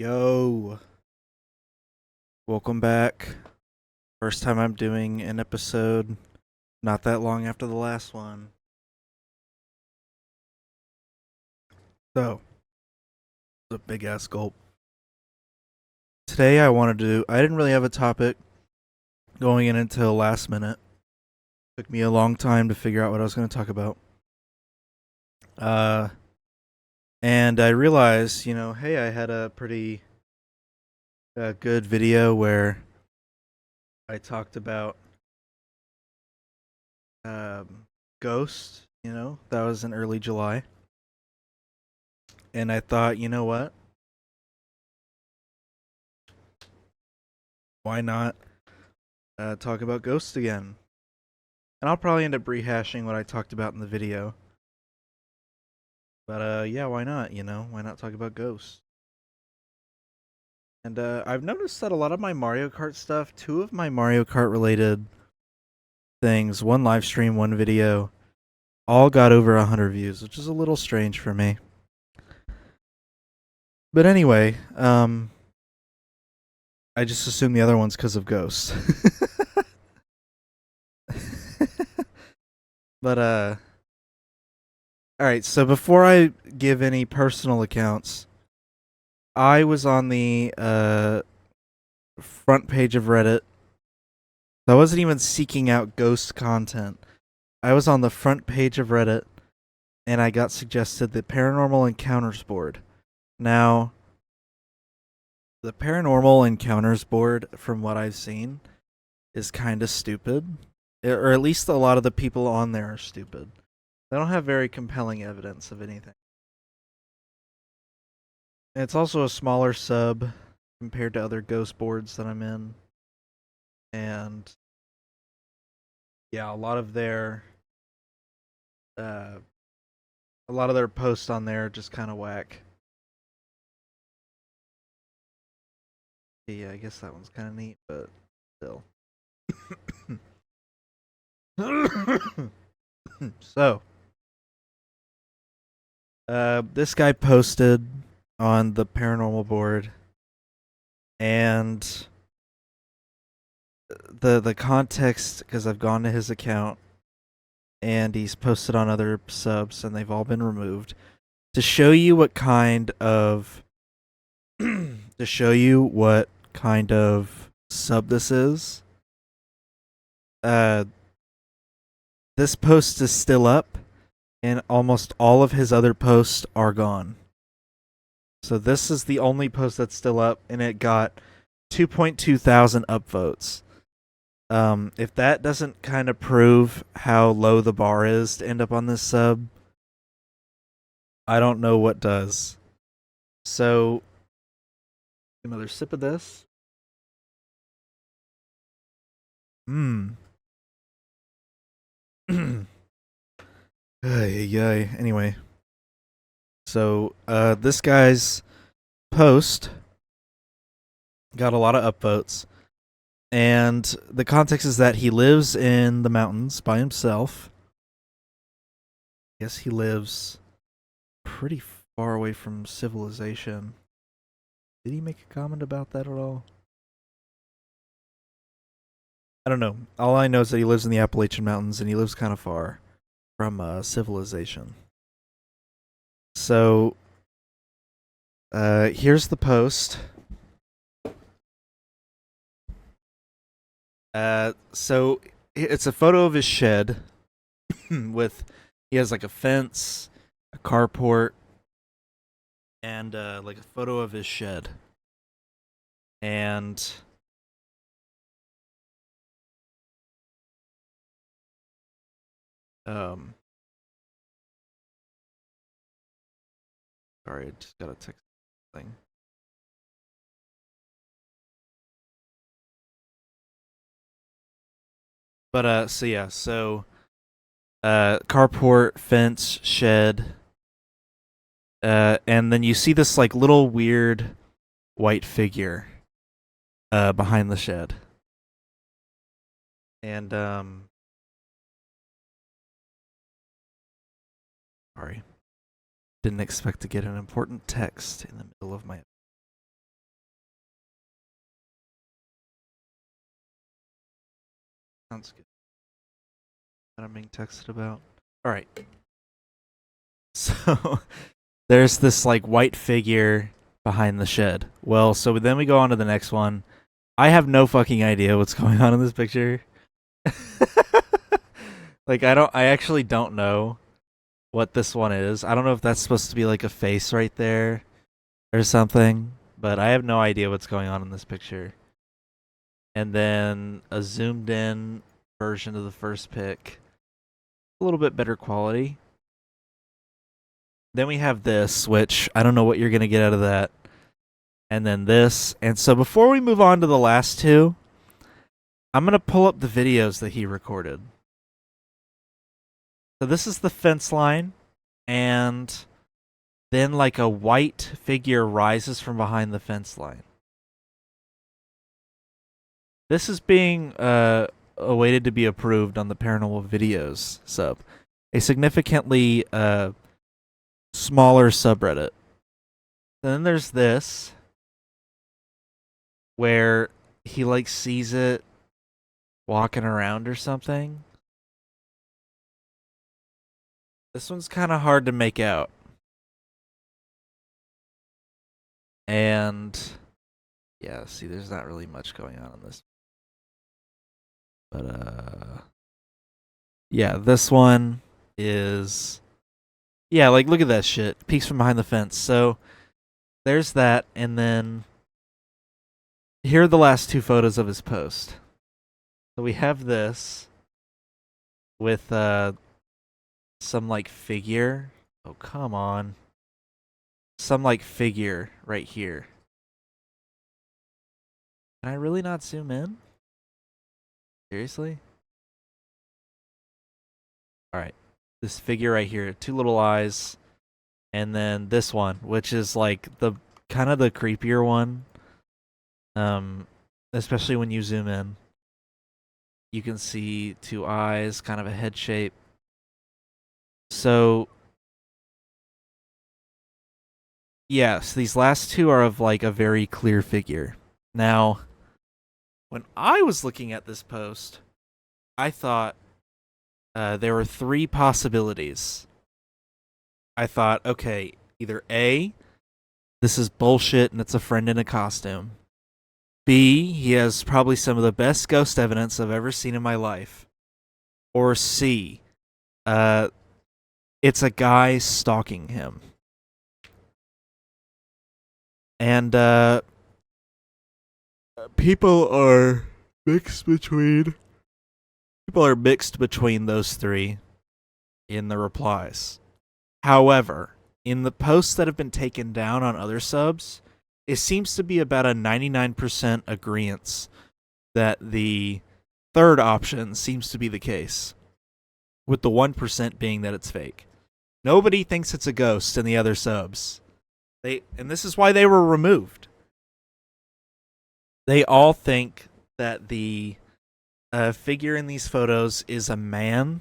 Yo, welcome back. First time I'm doing an episode not that long after the last one. So, it's a big ass gulp. Today I didn't really have a topic going in until last minute. Took me a long time to figure out what I was going to talk about. Uh, and I realized, hey, I had a pretty good video where I talked about Ghost, that was in early July. And I thought, you know what? Why not talk about Ghost again? And I'll probably end up rehashing what I talked about in the video. But yeah, why not? Why not talk about Ghost? And I've noticed that a lot of my Mario Kart stuff, two of my Mario Kart related things, one live stream, one video, all got over 100 views, which is a little strange for me. But anyway, I just assume the other one's because of Ghost. But all right. So before I give any personal accounts, I was on the front page of Reddit. I wasn't even seeking out ghost content. I was on the front page of Reddit, and I got suggested the Paranormal Encounters board. Now, the Paranormal Encounters board, from what I've seen, is kind of stupid. Or at least a lot of the people on there are stupid. They don't have very compelling evidence of anything. And it's also a smaller sub compared to other ghost boards that I'm in. And yeah, uh a lot of their posts on there are just kind of whack. Yeah, I guess that one's kind of neat, but still. So, this guy posted on the paranormal board, and the context, because I've gone to his account, and he's posted on other subs, and they've all been removed to show you what kind of to show you what kind of sub this is. Uh, this post is still up, and almost all of his other posts are gone. So this is the only post that's still up, and it got 2.2 thousand upvotes. If that doesn't kind of prove how low the bar is to end up on this sub, I don't know what does. So, another sip of this. Hmm. Anyway, so this guy's post got a lot of upvotes, and the context is that he lives in the mountains by himself. I guess he lives pretty far away from civilization. Did he make a comment about that at all? I don't know. All I know is that he lives in the Appalachian Mountains, and he lives kind of far from civilization. So here's the post. So it's a photo of his shed with he has like a fence, a carport, and like a photo of his shed. And um sorry, I just got a text thing. But carport, fence, shed, and then you see this like little weird white figure behind the shed. And sorry. Didn't expect to get an important text in the middle of my Sounds good. That I'm being texted about. All right. So there's this like white figure behind the shed. Well, so then we go on to the next one. I have no fucking idea what's going on in this picture. Like I actually don't know what this one is. I don't know if that's supposed to be like a face right there or something, but I have no idea what's going on in this picture. And then a zoomed in version of the first pic, a little bit better quality. Then we have this, which I don't know what you're going to get out of that. And then this. And so before we move on to the last two, I'm going to pull up the videos that he recorded. So this is the fence line, and then like a white figure rises from behind the fence line. This is being awaited to be approved on the Paranormal Videos sub, a significantly smaller subreddit. Then there's this, where he like sees it walking around or something. This one's kind of hard to make out. And yeah, see, there's not really much going on in this. But yeah, this one is, yeah, like look at that shit. Peeks from behind the fence. So there's that, and then here are the last two photos of his post. So we have this with some like figure. Oh, come on. Some like figure right here. Can I really not zoom in? Seriously? Alright. This figure right here, two little eyes. And then this one, which is like the kind of the creepier one. Especially when you zoom in. You can see two eyes, kind of a head shape. So yes, these last two are of like a very clear figure. Now, when I was looking at this post, I thought there were three possibilities. I thought, okay, either A, this is bullshit and it's a friend in a costume. B, he has probably some of the best ghost evidence I've ever seen in my life. Or C, it's a guy stalking him. And people are mixed between those three in the replies. However, in the posts that have been taken down on other subs, it seems to be about a 99% agreement that the third option seems to be the case, with the 1% being that it's fake. Nobody thinks it's a ghost in the other subs. And this is why they were removed. They all think that the figure in these photos is a man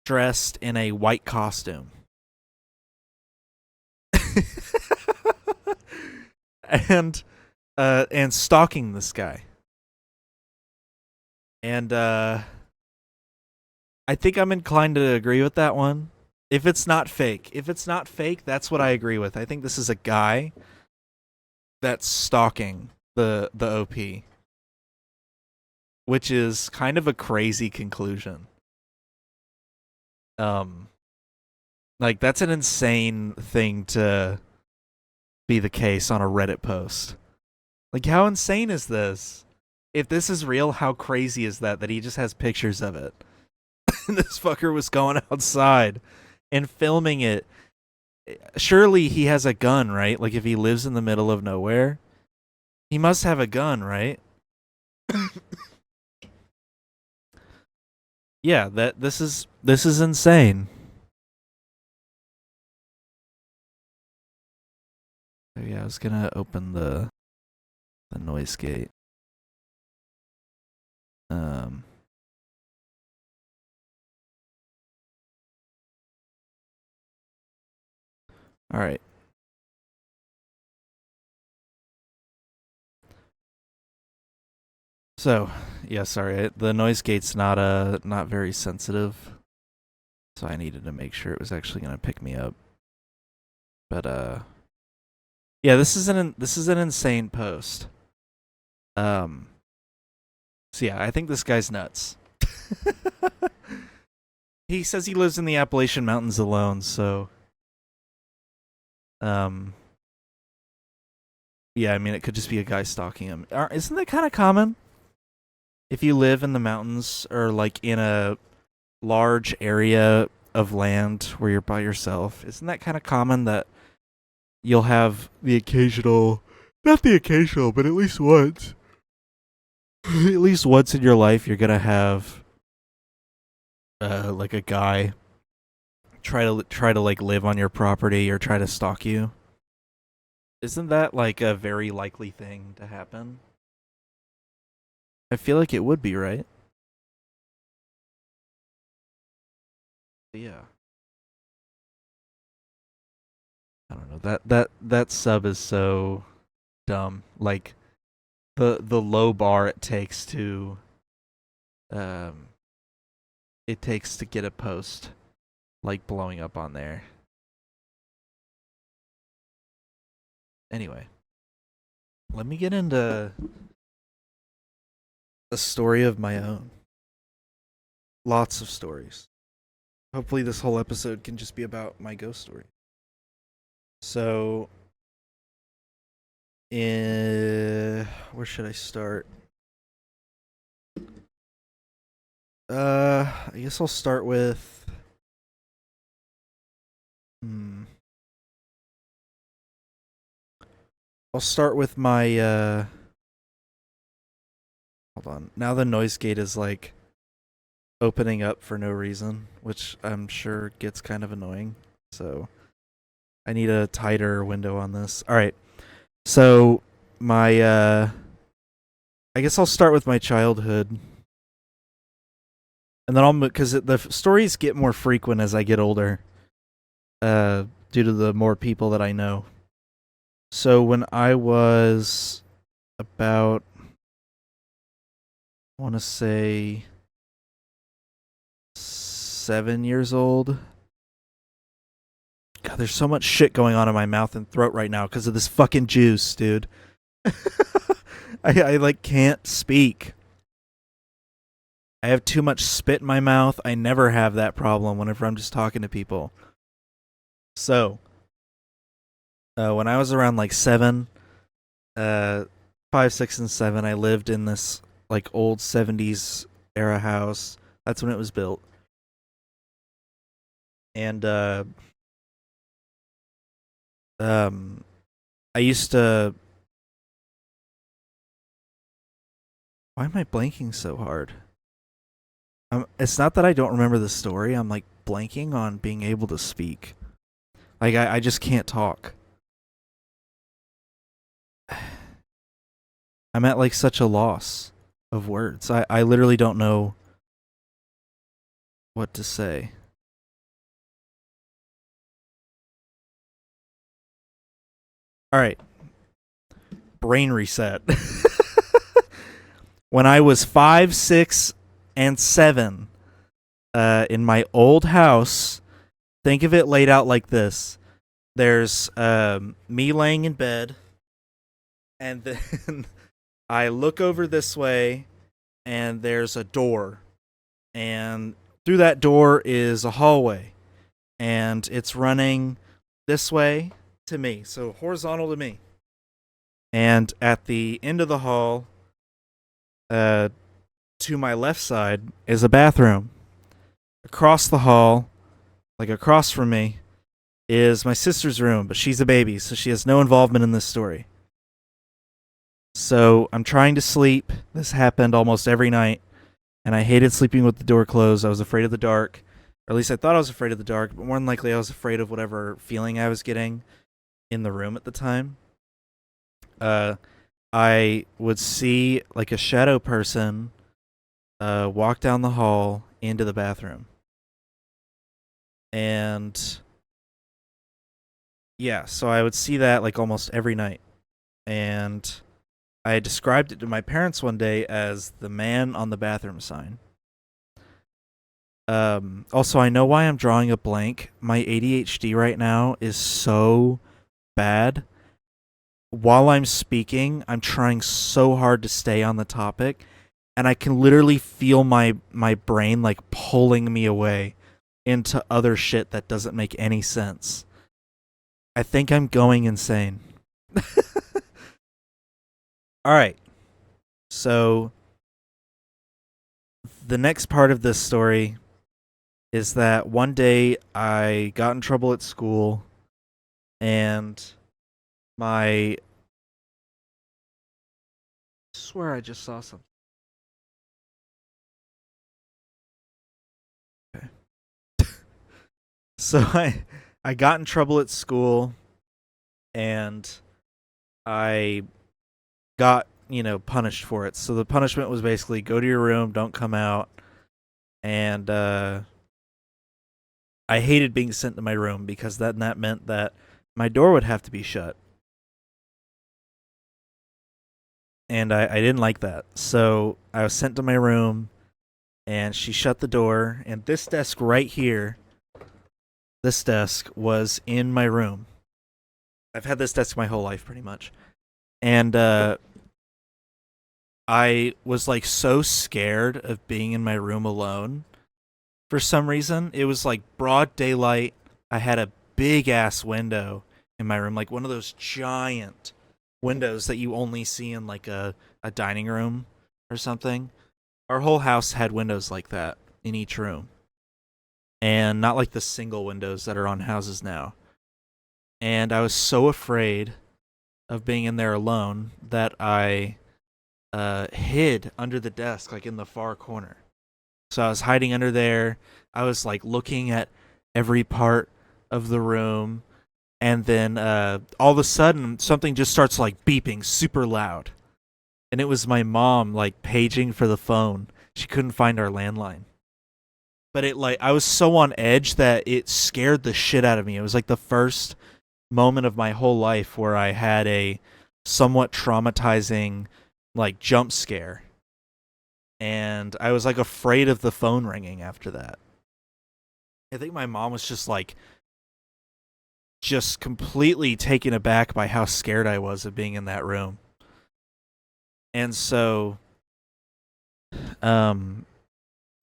dressed in a white costume. and stalking this guy. And I think I'm inclined to agree with that one. If it's not fake, that's what I agree with. I think this is a guy that's stalking the OP, which is kind of a crazy conclusion. Like that's an insane thing to be the case on a Reddit post. Like how insane is this? If this is real, how crazy is that he just has pictures of it? And this fucker was going outside and filming it. Surely he has a gun, right? Like if he lives in the middle of nowhere, he must have a gun, right? Yeah, this is insane. Oh, yeah, I was gonna open the noise gate. All right. So Yeah, sorry. The noise gate's not very sensitive, so I needed to make sure it was actually gonna pick me up. But yeah, this is an insane post. Um, so yeah, I think this guy's nuts. He says he lives in the Appalachian Mountains alone, so um, yeah, I mean it could just be a guy stalking him. Isn't that kind of common? If you live in the mountains or like in a large area of land where you're by yourself, isn't that kind of common that you'll have the occasional, not the occasional, but at least once, at least once in your life, you're gonna have like a guy try to like live on your property or try to stalk you. Isn't that like a very likely thing to happen? I feel like it would be, right? Yeah. I don't know. That sub is so dumb. Like the low bar um it takes to get a post like blowing up on there. Anyway, let me get into a story of my own. Lots of stories. Hopefully this whole episode can just be about my ghost story. So, where should I start? I guess I'll start with hmm. I'll start with my hold on. Now the noise gate is like opening up for no reason, which I'm sure gets kind of annoying. So, I need a tighter window on this. All right. So, my I guess I'll start with my childhood. And then I'll because the stories get more frequent as I get older. Due to the more people that I know. So when I was about, I want to say 7 years old. God, there's so much shit going on in my mouth and throat right now because of this fucking juice, dude. I like can't speak. I have too much spit in my mouth. I never have that problem whenever I'm just talking to people. So, when I was around like seven, uh, 5, 6, and 7, I lived in this like old 70s era house. That's when it was built. And um I used to why am I blanking so hard? It's not that I don't remember the story. I'm like blanking on being able to speak. Like I just can't talk. I'm at like such a loss of words. I literally don't know what to say. All right, brain reset. When I was 5, 6, and 7, in my old house, think of it laid out like this. There's me laying in bed, and then I look over this way, and there's a door, and through that door is a hallway, and it's running this way to me, so horizontal to me. And at the end of the hall, uh, to my left side is a bathroom. Across the hall, like across from me, is my sister's room, but she's a baby, so she has no involvement in this story. So I'm trying to sleep. This happened almost every night, and I hated sleeping with the door closed. I was afraid of the dark, or at least I thought I was afraid of the dark, but more than likely I was afraid of whatever feeling I was getting in the room at the time. Uh, I would see like a shadow person walk down the hall into the bathroom. And yeah, so I would see that like almost every night. And I described it to my parents one day as the man on the bathroom sign. Also, I know why I'm drawing a blank. My ADHD right now is so bad. While I'm speaking, I'm trying so hard to stay on the topic, and I can literally feel my brain like pulling me away into other shit that doesn't make any sense. I think I'm going insane. All right. So, the next part of this story is that one day I got in trouble at school and my I swear I just saw something. Okay. So I got in trouble at school and I got, punished for it. So the punishment was basically go to your room, don't come out. And I hated being sent to my room because then that meant that my door would have to be shut. And I didn't like that. So I was sent to my room and she shut the door. And this desk right here, this desk was in my room. I've had this desk my whole life pretty much. And I was like so scared of being in my room alone for some reason. It was like broad daylight. I had a big ass window in my room, like one of those giant windows that you only see in like a dining room or something. Our whole house had windows like that in each room. And not like the single windows that are on houses now. And I was so afraid of being in there alone that I hid under the desk, like in the far corner. So I was hiding under there. I was like looking at every part of the room. And then all of a sudden, something just starts like beeping super loud. And it was my mom like paging for the phone. She couldn't find our landline. But it like I was so on edge that it scared the shit out of me. It was like the first moment of my whole life where I had a somewhat traumatizing like jump scare. And I was like afraid of the phone ringing after that. I think my mom was just completely taken aback by how scared I was of being in that room. And so um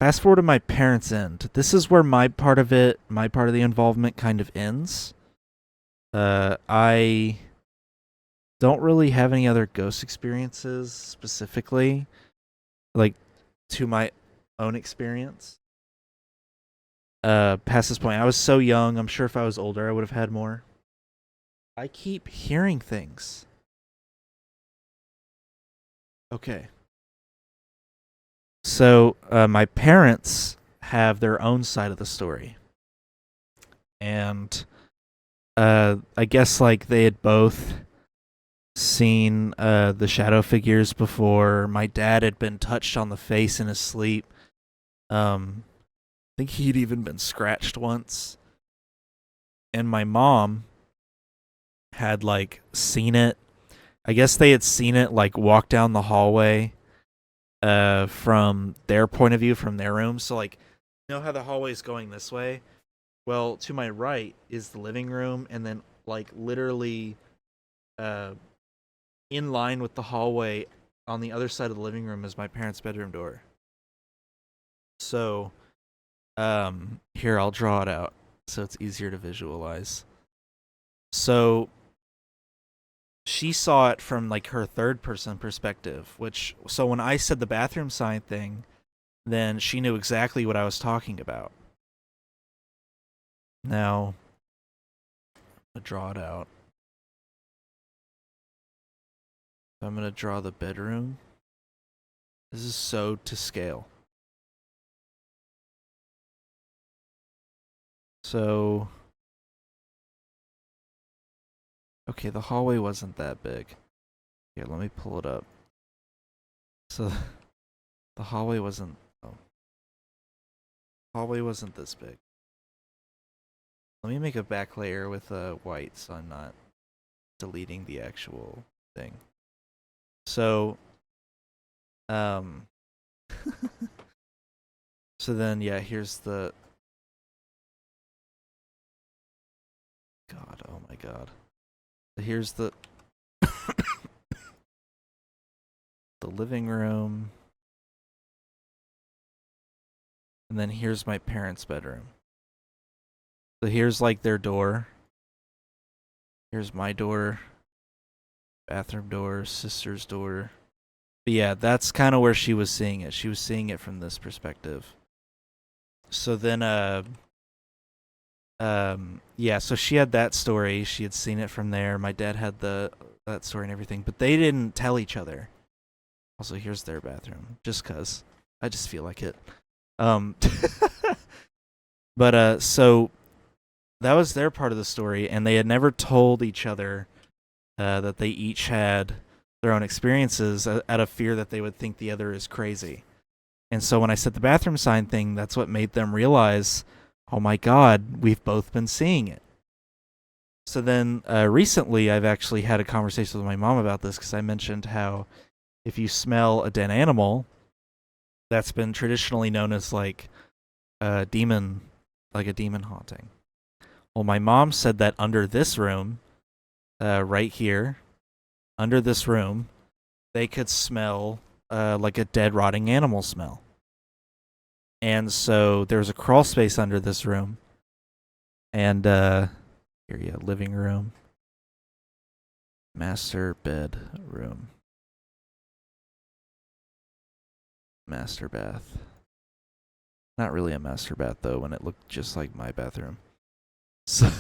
fast forward to my parents' end. This is where my part of the involvement kind of ends. I don't really have any other ghost experiences specifically, like to my own experience. Past this point, I was so young. I'm sure if I was older, I would have had more. I keep hearing things. Okay. So, my parents have their own side of the story. And I guess like they had both seen the shadow figures before. My dad had been touched on the face in his sleep. I think he'd even been scratched once. And my mom had like seen it. I guess they had seen it like walk down the hallway from their point of view from their room. So like you know how the hallway is going this way? Well, to my right is the living room and then like literally uh in line with the hallway on the other side of the living room is my parents' bedroom door. So, here I'll draw it out so it's easier to visualize. So, she saw it from like her third person perspective, which so when I said the bathroom sign thing, then she knew exactly what I was talking about. Now, I'll draw it out. I'm going to draw the bedroom. This is so to scale. So, okay, the hallway wasn't that big. Here, let me pull it up. So, the hallway wasn't. Oh, hallway wasn't this big. Let me make a back layer with white so I'm not deleting the actual thing. So, um, so then yeah, here's the God. Oh my God. Here's the living room, and then here's my parents' bedroom. So here's like their door. Here's my door, bathroom door, sister's door. But yeah, that's kind of where she was seeing it. She was seeing it from this perspective. So then, yeah, so she had that story. She had seen it from there. My dad had that story and everything, but they didn't tell each other. Also, here's their bathroom, just cause I just feel like it. Um, but so that was their part of the story, and they had never told each other that they each had their own experiences out of fear that they would think the other is crazy. And so when I said the bathroom sign thing, that's what made them realize, oh my God, we've both been seeing it. So then recently, I've actually had a conversation with my mom about this because I mentioned how if you smell a dead animal, that's been traditionally known as like a demon, like a demon haunting. Well, my mom said that under this room, right here, under this room, they could smell like a dead, rotting animal smell. And so there's a crawl space under this room. And here, yeah, living room, master bedroom, master bath. Not really a master bath though, when it looked just like my bathroom. So a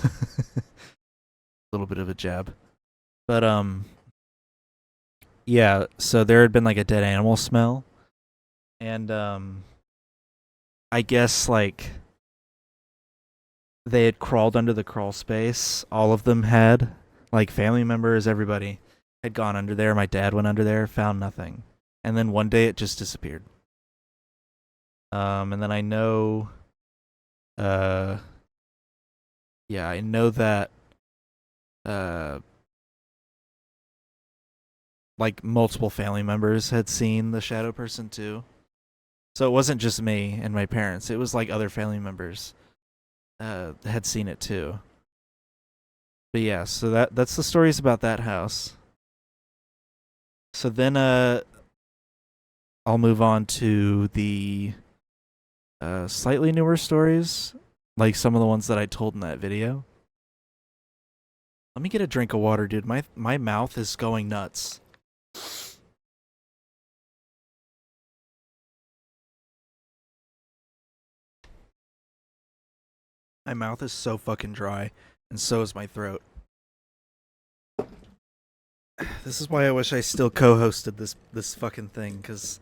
little bit of a jab. But yeah, so there had been like a dead animal smell. And I guess like they had crawled under the crawl space. All of them had, like family members, everybody had gone under there. My dad went under there, found nothing. And then one day it just disappeared. And then I know yeah, I know that uh like multiple family members had seen the shadow person too. So it wasn't just me and my parents. It was like other family members had seen it too. But yeah, so that's the stories about that house. So then I'll move on to the slightly newer stories, like some of the ones that I told in that video. Let me get a drink of water, dude. My mouth is going nuts. My mouth is so fucking dry, and so is my throat. This is why I wish I still co-hosted this fucking thing, because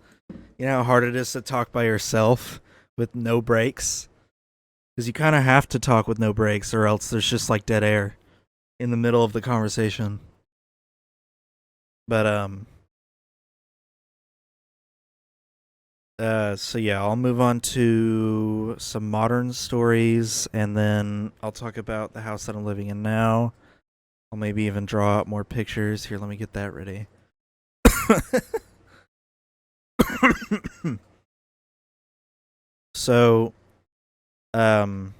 you know how hard it is to talk by yourself with no breaks. Because you kind of have to talk with no breaks, or else there's just like dead air in the middle of the conversation. But so yeah, I'll move on to some modern stories, and then I'll talk about the house that I'm living in now. I'll maybe even draw out more pictures. Here, let me get that ready. so, um,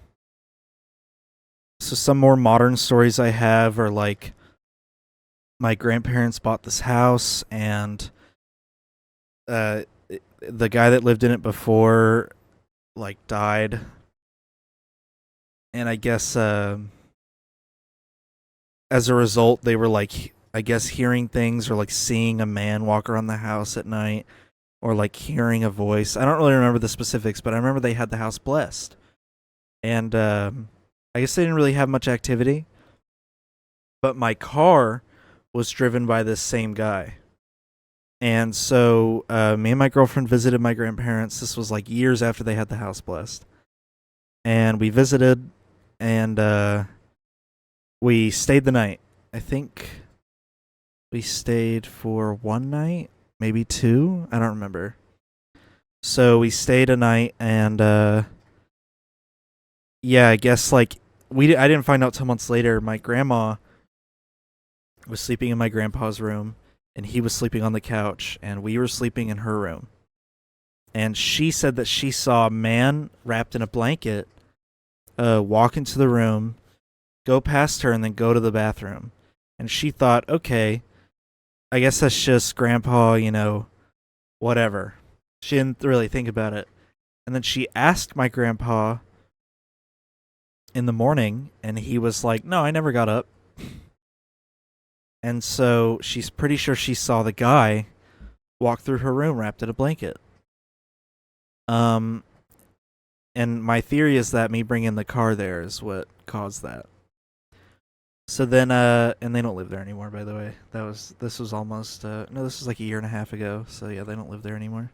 so some more modern stories I have are like my grandparents bought this house, and uh, the guy that lived in it before like died, and I guess as a result, they were like, I guess, hearing things or like seeing a man walk around the house at night or like hearing a voice. I don't really remember the specifics, but I remember they had the house blessed. And I guess they didn't really have much activity, but my car was driven by this same guy. And so me and my girlfriend visited my grandparents. This was like years after they had the house blessed. And we visited, and we stayed the night. I think we stayed for one night, maybe two. I don't remember. So we stayed a night, and yeah, I guess like I didn't find out till months later. My grandma was sleeping in my grandpa's room, and he was sleeping on the couch, and we were sleeping in her room. And she said that she saw a man wrapped in a blanket walk into the room, go past her, and then go to the bathroom. And she thought, okay, I guess that's just grandpa, whatever. She didn't really think about it. And then she asked my grandpa in the morning, and he was like, no, I never got up. And so she's pretty sure she saw the guy walk through her room wrapped in a blanket. And my theory is that me bringing the car there is what caused that. So then, and they don't live there anymore, by the way. This was almost, no, this was like a year and a half ago. So yeah, they don't live there anymore.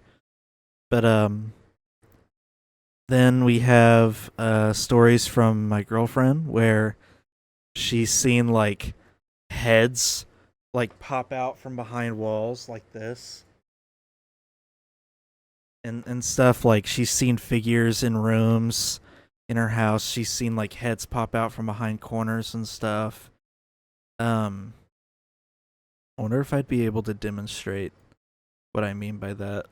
But, then we have, stories from my girlfriend where she's seen, like, heads, like, pop out from behind walls like this. And stuff, like, she's seen figures in rooms in her house. She's seen, like, heads pop out from behind corners and stuff. I wonder if I'd be able to demonstrate what I mean by that.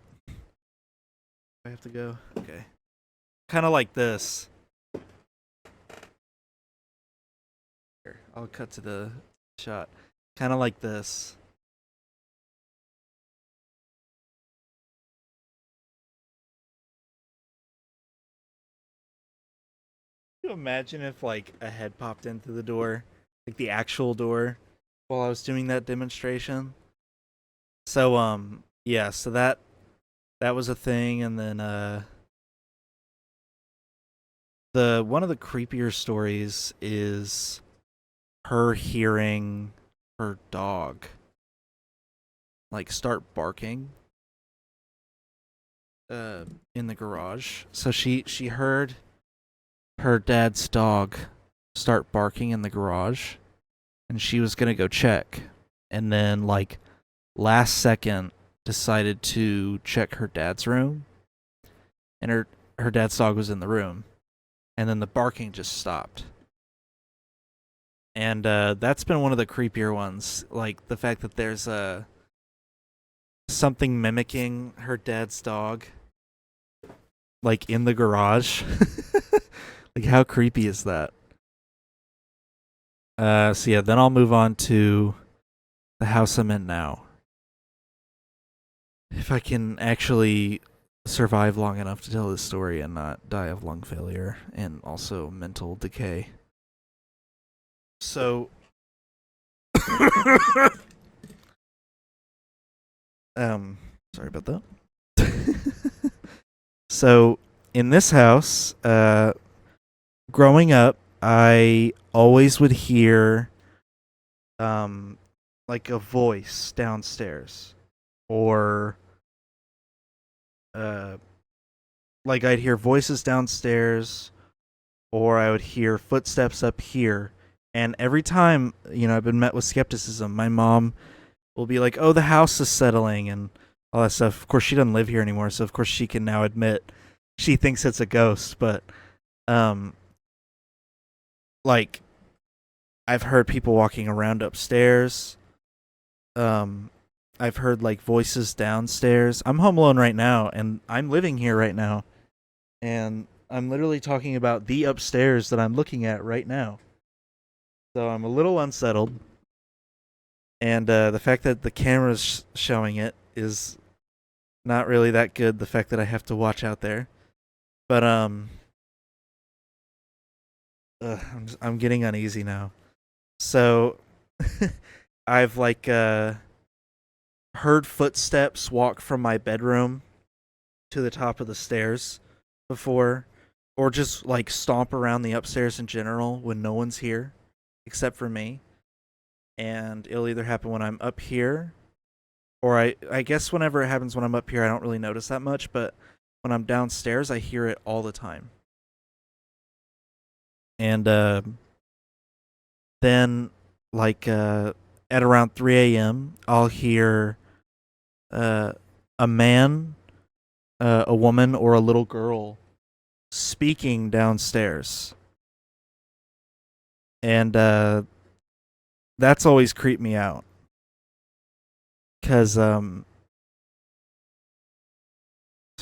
I have to go. Okay. Kind of like this. Here, I'll cut to the shot. Kind of like this. Can you imagine if like a head popped in through the door, like the actual door, while I was doing that demonstration? So yeah, so that was a thing, and then the one of the creepier stories is her hearing her dog like start barking in the garage. So she heard her dad's dog start barking in the garage, and she was going to go check, and then like last second decided to check her dad's room, and her dad's dog was in the room, and then the barking just stopped. And that's been one of the creepier ones, like the fact that there's something mimicking her dad's dog like in the garage. Like how creepy is that? So yeah, then I'll move on to the house I'm in now. If I can actually survive long enough to tell this story and not die of lung failure and also mental decay. So sorry about that. So in this house, growing up, I always would hear like a voice downstairs, or like I'd hear voices downstairs, or I would hear footsteps up here. And every time, I've been met with skepticism. My mom will be like, "Oh, the house is settling," and all that stuff. Of course, she doesn't live here anymore, so of course she can now admit she thinks it's a ghost. But, um, like, I've heard people walking around upstairs. I've heard like voices downstairs. I'm home alone right now, and I'm living here right now, and I'm literally talking about the upstairs that I'm looking at right now. So I'm a little unsettled, and the fact that the camera's showing it is not really that good. The fact that I have to watch out there, but I'm getting uneasy now. So I've like heard footsteps walk from my bedroom to the top of the stairs before, or just like stomp around the upstairs in general when no one's here except for me. And it'll either happen when I'm up here, or I guess whenever it happens when I'm up here, I don't really notice that much, but when I'm downstairs, I hear it all the time. And then, like, at around 3 a.m., I'll hear uh, a man, a woman, or a little girl speaking downstairs. And that's always creeped me out. because sorry,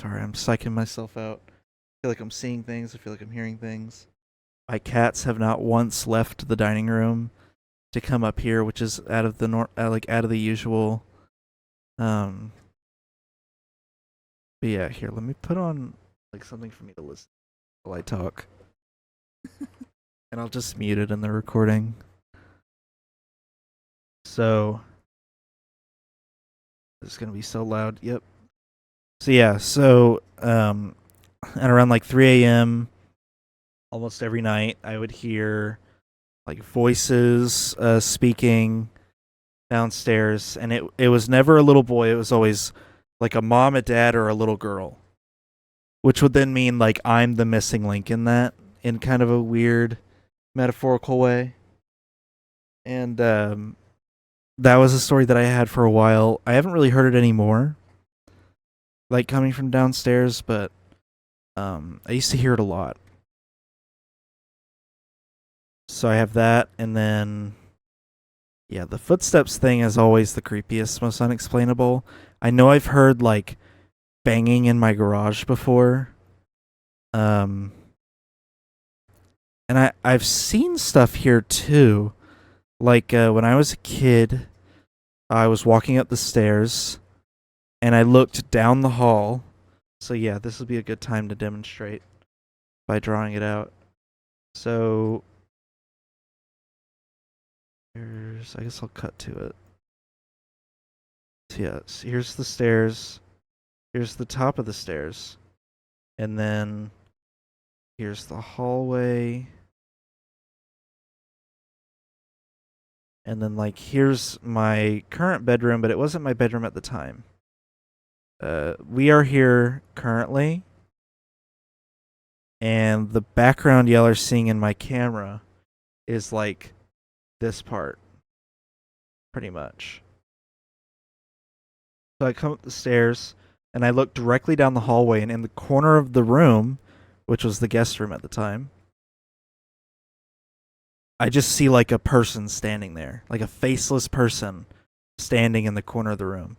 I'm psyching myself out. I feel like I'm seeing things. I feel like I'm hearing things. My cats have not once left the dining room to come up here, which is out of the out of the usual. Um, but yeah, here, let me put on like something for me to listen while I talk, and I'll just mute it in the recording. So it's gonna be so loud. Yep. So yeah, at around like 3 a.m. almost every night, I would hear like voices speaking downstairs, and it was never a little boy. It was always like a mom, a dad, or a little girl, which would then mean like I'm the missing link in that, in kind of a weird metaphorical way. And that was a story that I had for a while. I haven't really heard it anymore, like coming from downstairs, but I used to hear it a lot. So I have that, and then yeah, the footsteps thing is always the creepiest, most unexplainable. I know I've heard like banging in my garage before. Um and I've seen stuff here too. Like when I was a kid, I was walking up the stairs and I looked down the hall. So yeah, this would be a good time to demonstrate by drawing it out. So I guess I'll cut to it. So yeah, so here's the stairs. Here's the top of the stairs. And then here's the hallway. And then like here's my current bedroom, but it wasn't my bedroom at the time. We are here currently, and the background y'all are seeing in my camera is like this part, pretty much. So I come up the stairs and I look directly down the hallway, and in the corner of the room, which was the guest room at the time, I just see like a person standing there, like a faceless person standing in the corner of the room.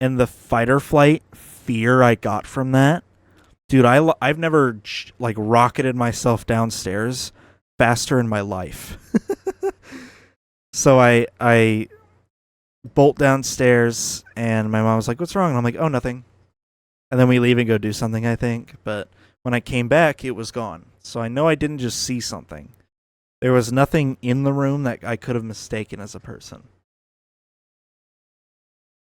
And the fight or flight fear I got from that, dude, I've never like rocketed myself downstairs faster in my life. So I bolt downstairs, and my mom was like, "What's wrong?" And I'm like, "Oh, nothing." And then we leave and go do something, I think. But when I came back, it was gone. So I know I didn't just see something. There was nothing in the room that I could have mistaken as a person.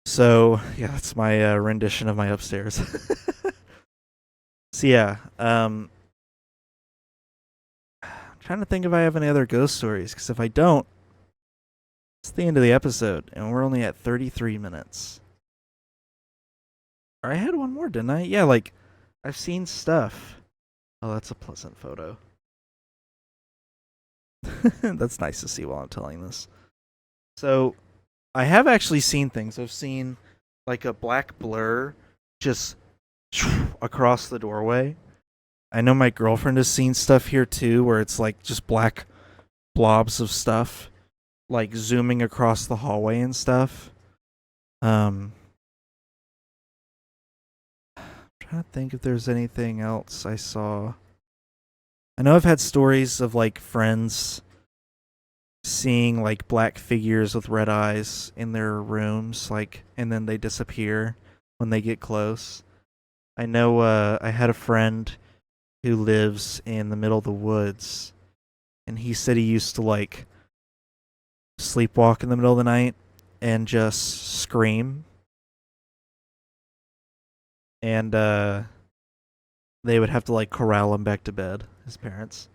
So yeah, that's my rendition of my upstairs. So yeah, I'm trying to think if I have any other ghost stories, because if I don't, it's the end of the episode, and we're only at 33 minutes. Or I had one more, didn't I? Yeah, like I've seen stuff. Oh, that's a pleasant photo. That's nice to see while I'm telling this. So I have actually seen things. I've seen like a black blur just across the doorway. I know my girlfriend has seen stuff here too, where it's like just black blobs of stuff, like zooming across the hallway and stuff. I'm trying to think if there's anything else I saw. I know I've had stories of like friends seeing like black figures with red eyes in their rooms, like, and then they disappear when they get close. I know I had a friend who lives in the middle of the woods, and he said he used to like sleepwalk in the middle of the night and just scream, and they would have to like corral him back to bed, his parents.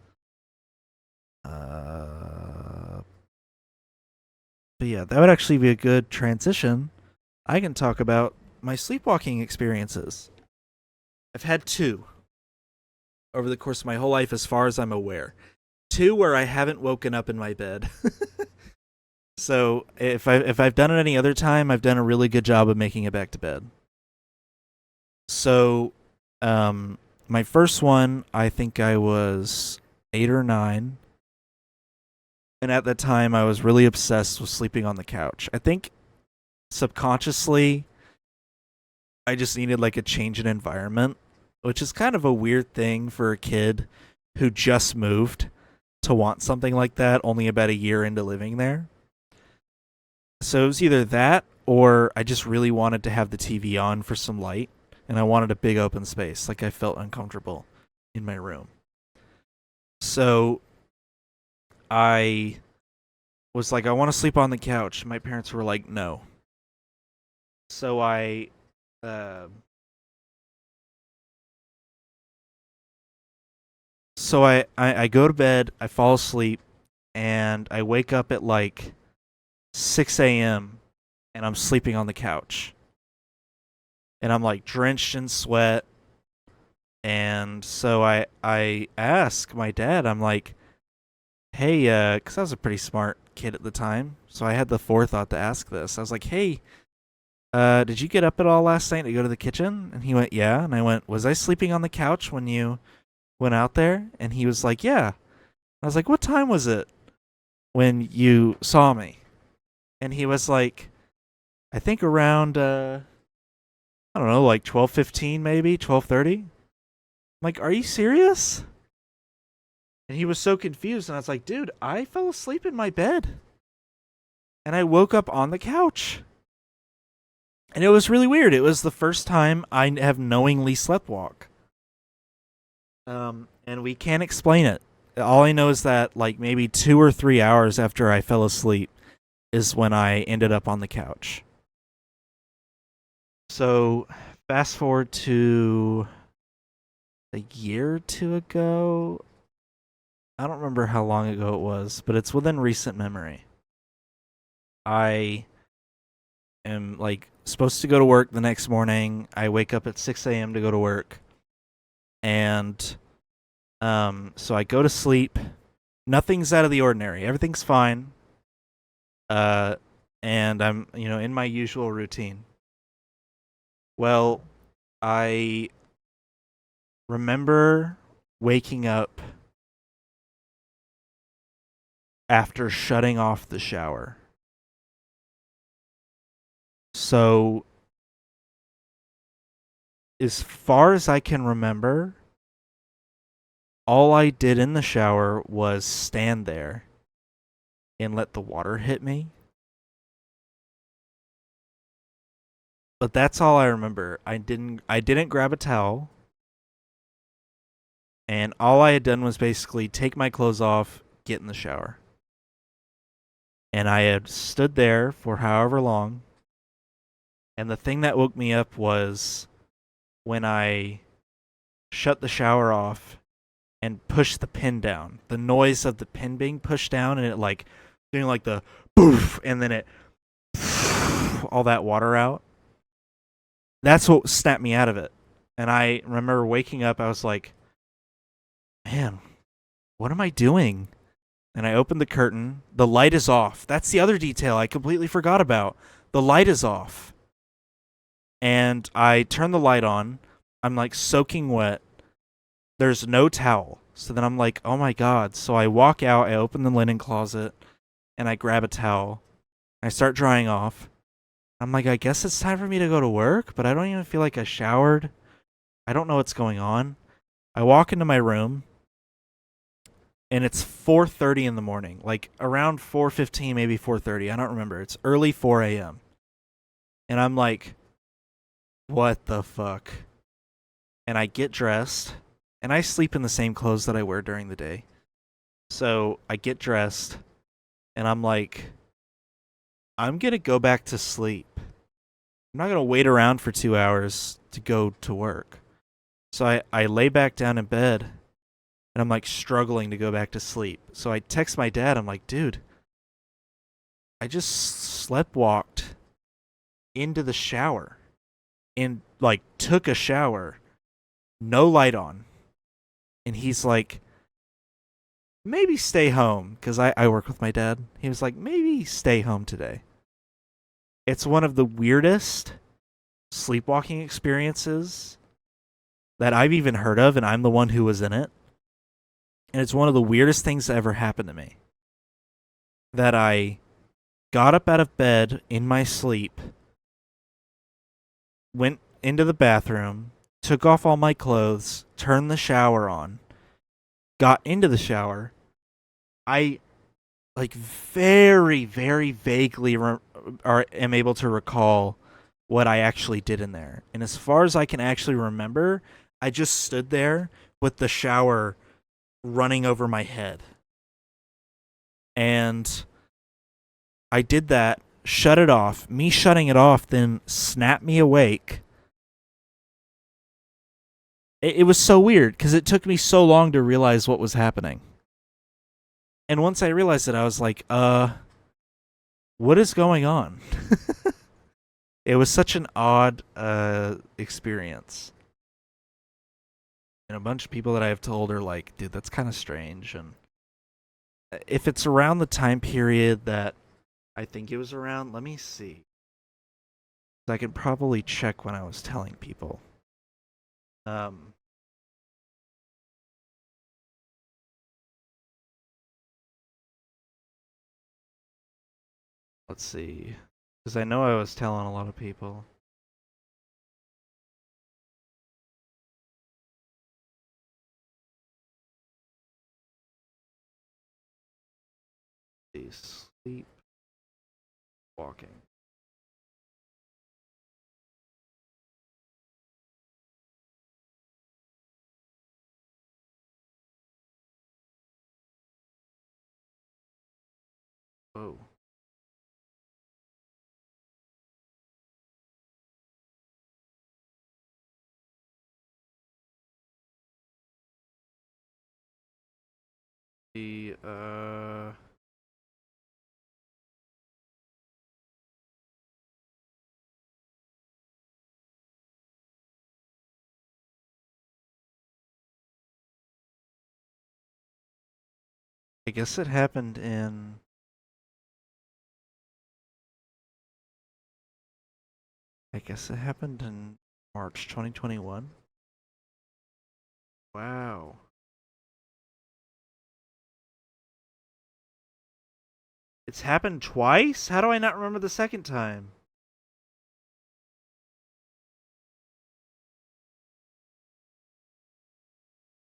But yeah, that would actually be a good transition. I can talk about my sleepwalking experiences. I've had two over the course of my whole life, as far as I'm aware. Two where I haven't woken up in my bed. So if I've done it any other time, I've done a really good job of making it back to bed. So, my first one, I think I was 8 or 9, and at that time, I was really obsessed with sleeping on the couch. I think subconsciously I just needed like a change in environment, which is kind of a weird thing for a kid who just moved to want something like that only about a year into living there. So it was either that or I just really wanted to have the TV on for some light and I wanted a big open space. Like I felt uncomfortable in my room. So I was like, I want to sleep on the couch. My parents were like, no. So uh, I go to bed, I fall asleep, and I wake up at like 6 a.m. and I'm sleeping on the couch. And I'm like drenched in sweat. And so I ask my dad, I'm like, hey, because I was a pretty smart kid at the time. So I had the forethought to ask this. I was like, hey, did you get up at all last night to go to the kitchen? And he went, yeah. And I went, was I sleeping on the couch when you went out there? And he was like, yeah. I was like, what time was it when you saw me? And he was like, I think around I don't know, like 12:15 maybe, 12:30. I'm like, "Are you serious?" And he was so confused and I was like, "Dude, I fell asleep in my bed." And I woke up on the couch. And it was really weird. It was the first time I have knowingly sleptwalk. And we can't explain it. All I know is that like maybe 2 or 3 hours after I fell asleep is when I ended up on the couch. So fast forward to a year or two ago. I don't remember how long ago it was, but it's within recent memory. I am like supposed to go to work the next morning. I wake up at 6 a.m. to go to work. And so I go to sleep. Nothing's out of the ordinary. Everything's fine. Uh and I'm, in my usual routine. Well, I remember waking up after shutting off the shower. So, as far as I can remember, all I did in the shower was stand there and let the water hit me. But that's all I remember. I didn't grab a towel, and all I had done was basically take my clothes off, get in the shower. And I had stood there for however long. And the thing that woke me up was when I shut the shower off and pushed the pin down. The noise of the pin being pushed down and it like doing like the poof and then it all that water out. That's what snapped me out of it. And I remember waking up, I was like, man, what am I doing? And I opened the curtain. The light is off. That's the other detail I completely forgot about. The light is off. And I turn the light on. I'm like soaking wet. There's no towel. So then I'm like, oh my God. So I walk out, I open the linen closet, and I grab a towel. I start drying off. I'm like, I guess it's time for me to go to work, but I don't even feel like I showered. I don't know what's going on. I walk into my room, and it's 4:30 in the morning, like around 4:15, maybe 4:30. I don't remember. It's early 4 a.m. And I'm like, what the fuck? And I get dressed, and I sleep in the same clothes that I wear during the day. So I get dressed, and I'm like, I'm going to go back to sleep. I'm not going to wait around for 2 hours to go to work. So I lay back down in bed, and I'm like struggling to go back to sleep. So I text my dad. I'm like, dude, I just sleptwalked into the shower and like took a shower, no light on. And he's like, maybe stay home, because I work with my dad. He was like, maybe stay home today. It's one of the weirdest sleepwalking experiences that I've even heard of, and I'm the one who was in it. And it's one of the weirdest things that ever happened to me. That I got up out of bed in my sleep went into the bathroom, took off all my clothes, turned the shower on, got into the shower. I like very, very vaguely am able to recall what I actually did in there. And as far as I can actually remember, I just stood there with the shower running over my head. And I did that, shut it off. Me shutting it off then snapped me awake. It was so weird because it took me so long to realize what was happening. And once I realized it, I was like, what is going on? It was such an odd experience. And a bunch of people that I have told are like, dude, that's kind of strange. And if it's around the time period that I think it was around, let me see. I could probably check when I was telling people. Let's see. Because I know I was telling a lot of people. Sleep walking. Whoa. The I guess it happened in March 2021. Wow. It's happened twice? How do I not remember the second time?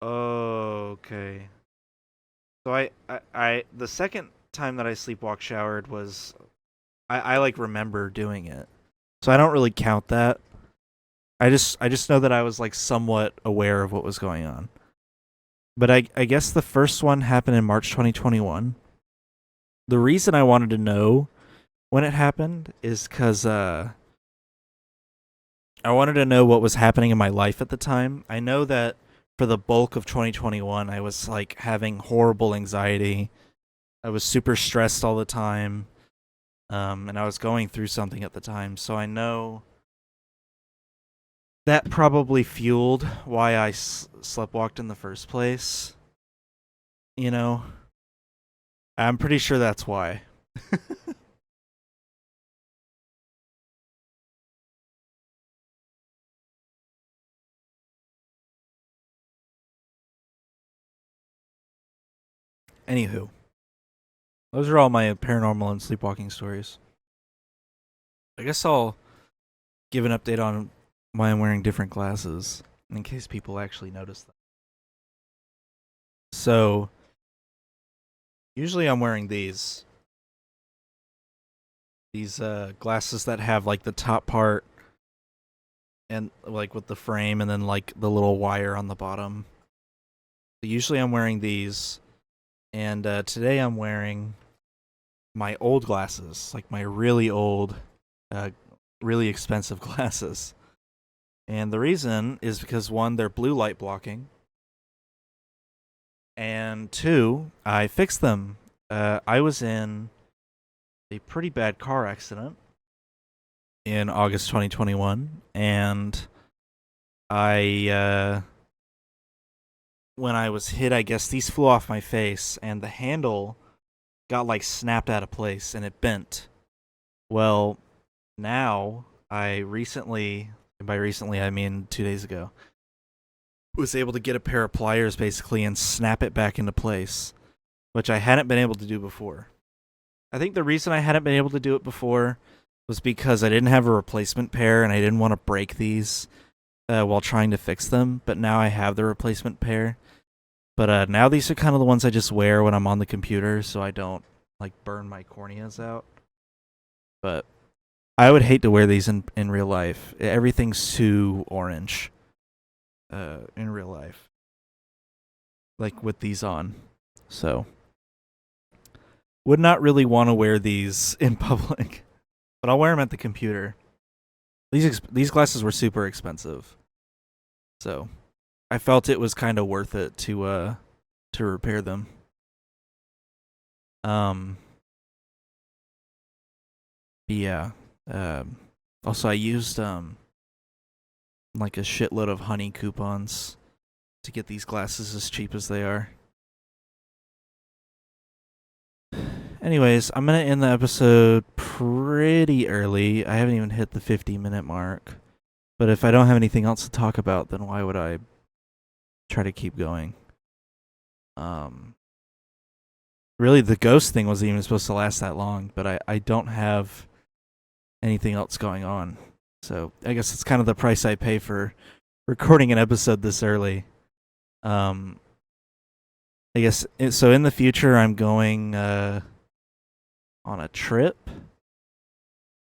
Oh, okay. So the second time that I sleepwalk showered was I like remember doing it. So I don't really count that. I just know that I was like somewhat aware of what was going on. But I guess the first one happened in March 2021. The reason I wanted to know when it happened is cuz I wanted to know what was happening in my life at the time. I know that for the bulk of 2021 I was like having horrible anxiety. I was super stressed all the time. And I was going through something at the time. So I know that probably fueled why I sleptwalked in the first place. You know, I'm pretty sure that's why. Anywho, those are all my paranormal and sleepwalking stories. I guess I'll give an update on why I'm wearing different glasses in case people actually notice that. So, usually I'm wearing these glasses that have like the top part and like with the frame and then like the little wire on the bottom. So usually I'm wearing these, and today I'm wearing my old glasses, like my really old, uh, really expensive glasses. And the reason is because one, they're blue light blocking, and two, I fixed them. I was in a pretty bad car accident in August 2021, and I when I was hit, I guess these flew off my face, and the handle got like snapped out of place and it bent. Well, now I recently, and by recently I mean 2 days ago, was able to get a pair of pliers basically and snap it back into place, which I hadn't been able to do before. I think the reason I hadn't been able to do it before was because I didn't have a replacement pair and I didn't want to break these while trying to fix them. But now I have the replacement pair. But now these are kind of the ones I just wear when I'm on the computer, so I don't like burn my corneas out. But I would hate to wear these in real life. Everything's too orange in real life, like with these on. So would not really want to wear these in public, but I'll wear them at the computer. These glasses were super expensive, so I felt it was kind of worth it to repair them. Um, yeah. Also, I used like a shitload of honey coupons to get these glasses as cheap as they are. Anyways, I'm gonna end the episode pretty early. I haven't even hit the 50-minute mark. But if I don't have anything else to talk about, then why would I try to keep going? Really, the ghost thing wasn't even supposed to last that long, but I don't have anything else going on. So I guess it's kind of the price I pay for recording an episode this early. I guess so. In the future, I'm going on a trip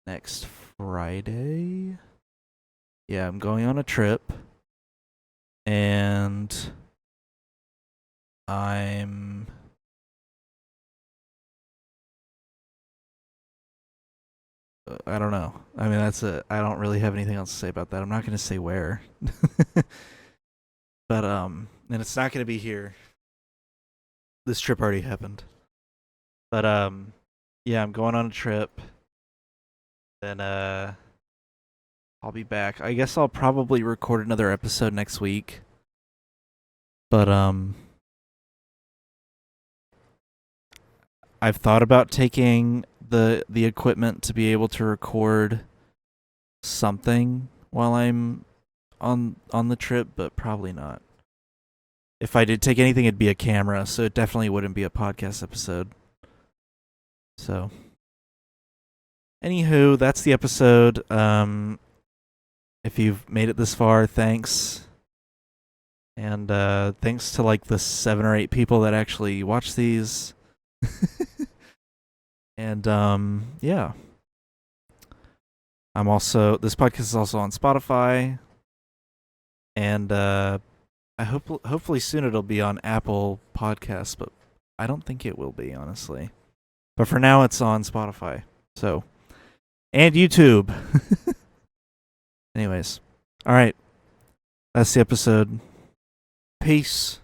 next Friday. Yeah, I'm going on a trip, and I'm I don't know. I mean, that's it. I don't really have anything else to say about that. I'm not going to say where. But and it's not going to be here. This trip already happened. But yeah, I'm going on a trip. Then I'll be back. I guess I'll probably record another episode next week. But I've thought about taking the equipment to be able to record something while I'm on the trip, but probably not. If I did take anything, it'd be a camera, so it definitely wouldn't be a podcast episode. So, anywho, that's the episode. If you've made it this far, thanks. And thanks to like the 7 or 8 people that actually watch these. And yeah. This podcast is also on Spotify. And hopefully soon it'll be on Apple Podcasts, but I don't think it will be, honestly. But for now it's on Spotify. So, and YouTube. Anyways. All right. That's the episode. Peace.